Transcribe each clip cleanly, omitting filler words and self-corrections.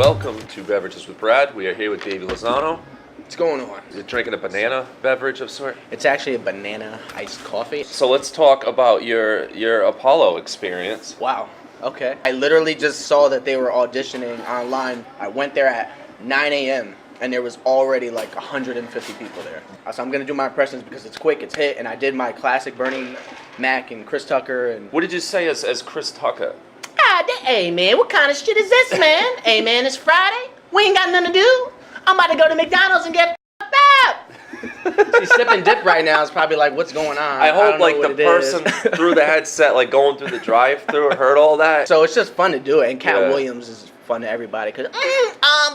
Welcome to Beverages with Brad. We are here with Davey Lozano. What's going on? You're drinking a banana beverage of sort? It's actually a banana iced coffee. So let's talk about your Apollo experience. Wow. Okay. I literally just saw that they were auditioning online. I went there at 9 a.m. and there was already like 150 people there. So I'm going to do my impressions because it's quick, it's hit, and I did my classic Bernie Mac and Chris Tucker. And What did you say as Chris Tucker? Hey man, what kind of shit is this, man? Hey man, it's Friday. We ain't got nothing to do. I'm about to go to McDonald's and get f***ed up. She's sipping dip right now. It's probably like, what's going on? I hope don't know like what the it person is. through the headset, like going through the drive-through, heard all that. So it's just fun to do it. And Cat Yeah. Williams is fun to everybody. Cause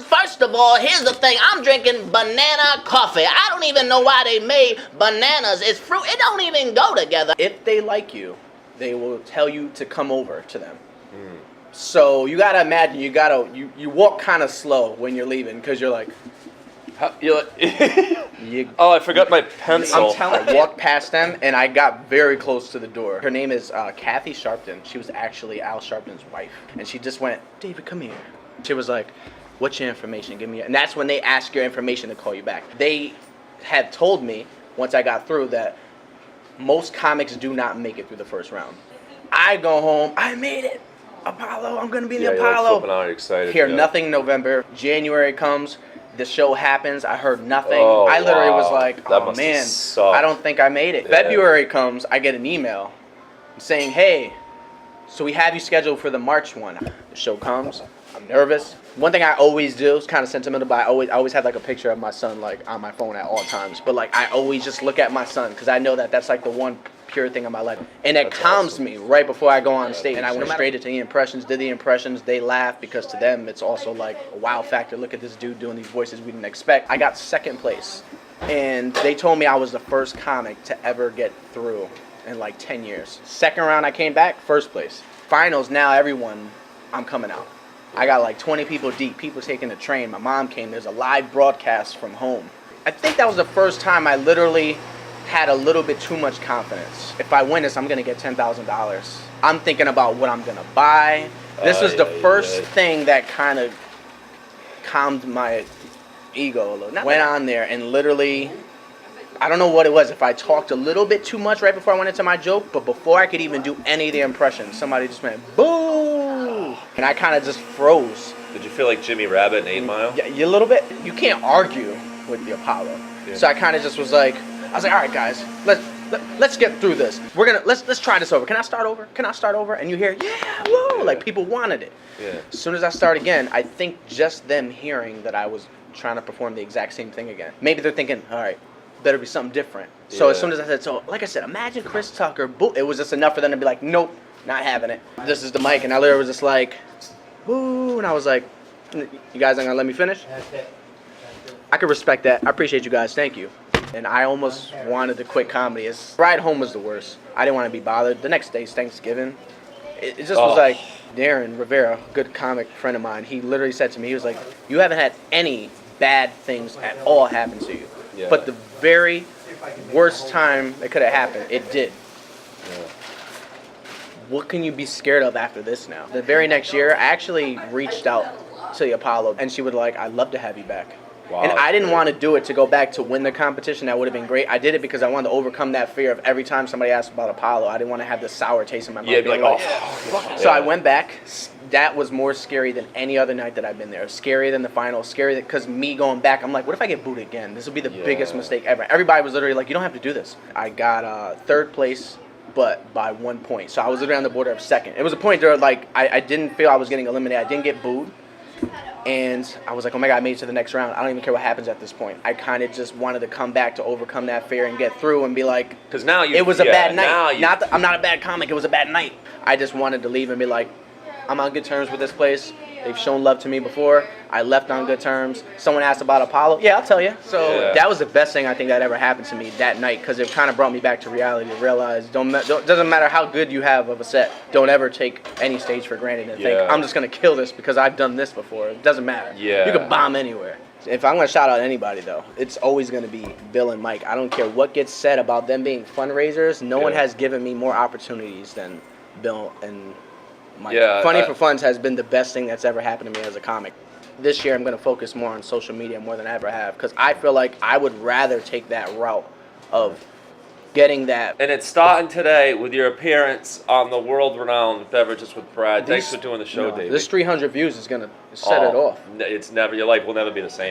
First of all, here's the thing. I'm drinking banana coffee. I don't even know why they made bananas. It's fruit. It don't even go together. if they like you, they will tell you to come over to them. So you gotta imagine you walk kind of slow when you're leaving because you're like, Oh, I forgot my pencil. I'm telling you, I walked past them and I got very close to the door. Her name is Kathy Sharpton. She was actually Al Sharpton's wife, and she just went, David, come here. She was like, what's your information? Give me. And that's when they ask your information to call you back. They had told me once I got through that most comics do not make it through the first round. I go home. I made it. Apollo, I'm gonna be in the You're like Apollo. flipping out, you're excited. Hear yeah. nothing November. January comes, the show happens, I heard nothing. Oh, I literally was wow. like, That oh must man, have sucked. I don't think I made it. Yeah. February comes, I get an email saying, hey, so we have you scheduled for the March one. The show comes, I'm nervous. One thing I always do, it's kind of sentimental, but I always have like a picture of my son like on my phone at all times. But like I always just look at my son because I know that that's like the one pure thing in my life. And it That's calms awesome. me right before I go on stage. And I makes went sense. straight into the impressions, did the impressions. They laugh because to them it's also like a wow factor. Look at this dude doing these voices we didn't expect. I got second place. And they told me I was the first comic to ever get through in like 10 years. Second round I came back, first place. Finals, now everyone, I'm coming out. I got like 20 people deep, people taking the train. My mom came, there's a live broadcast from home. I think that was the first time I literally had a little bit too much confidence. If I win this, I'm gonna get $10,000. I'm thinking about what I'm gonna buy. This was the first thing that kind of calmed my ego a little. Went on there and literally, I don't know what it was, if I talked a little bit too much right before I went into my joke, but before I could even do any of the impressions, somebody just went, boo! And I kind of just froze. Did you feel like Jimmy Rabbit in 8 Mile? Yeah, a little bit. You can't argue with the Apollo. Yeah. So I kind of just was like, all right, guys, let's get through this. Let's try this over. Can I start over? Can I start over? And you hear, yeah, whoa, like people wanted it. Yeah. As soon as I start again, I think just them hearing that I was trying to perform the exact same thing again. Maybe they're thinking, all right, better be something different. So as Yeah. soon as I said, so like I said, imagine Chris Tucker, boo, it was just enough for them to be like, nope, not having it. This is the mic, and I literally was just like, boo, and I was like, you guys aren't gonna let me finish? I could respect that. I appreciate you guys. Thank you. And I almost wanted to quit comedy. Ride home was the worst. I didn't want to be bothered. The next day's Thanksgiving. It just was like, Darren Rivera, good comic friend of mine, he literally said to me, he was like, you haven't had any bad things at all happen to you. Yeah. But the very worst time it could have happened, it did. Yeah. What can you be scared of after this now? The very next year, I actually reached out to the Apollo, and she was like, I'd love to have you back. Wow, and I didn't great. want to do it to go back to win the competition. That would have been great. I did it because I wanted to overcome that fear of every time somebody asked about Apollo, I didn't want to have this sour taste in my mouth. Yeah, be being like, So I went back. That was more scary than any other night that I've been there. Scarier than the final. Scary because me going back, I'm like, what if I get booed again? This will be the biggest mistake ever. Everybody was literally like, you don't have to do this. I got third place, but by 1 point. So I was literally on the border of second. It was a point where like I didn't feel I was getting eliminated. I didn't get booed. And I was like, oh my God, I made it to the next round. I don't even care what happens at this point. I kind of just wanted to come back to overcome that fear and get through and be like, Because now you. it was a bad night. Now I'm not a bad comic. It was a bad night. I just wanted to leave and be like, I'm on good terms with this place. They've shown love to me before. I left on good terms. Someone asked about Apollo. Yeah, I'll tell you. So Yeah. that was the best thing I think that ever happened to me that night because it kind of brought me back to reality to realize doesn't matter how good you have of a set. Don't ever take any stage for granted and think, I'm just going to kill this because I've done this before. It doesn't matter. Yeah. You can bomb anywhere. If I'm going to shout out anybody, though, it's always going to be Bill and Mike. I don't care what gets said about them being fundraisers. No one has given me more opportunities than Bill and Mike. Yeah, Funny for Funds has been the best thing that's ever happened to me as a comic. this year I'm going to focus more on social media more than I ever have, because I feel like I would rather take that route of getting that. And it's starting today with your appearance on the world-renowned Beverages with Brad. Thanks for doing the show, Davey. This 300 views is going to set it off. It's never, your life will never be the same.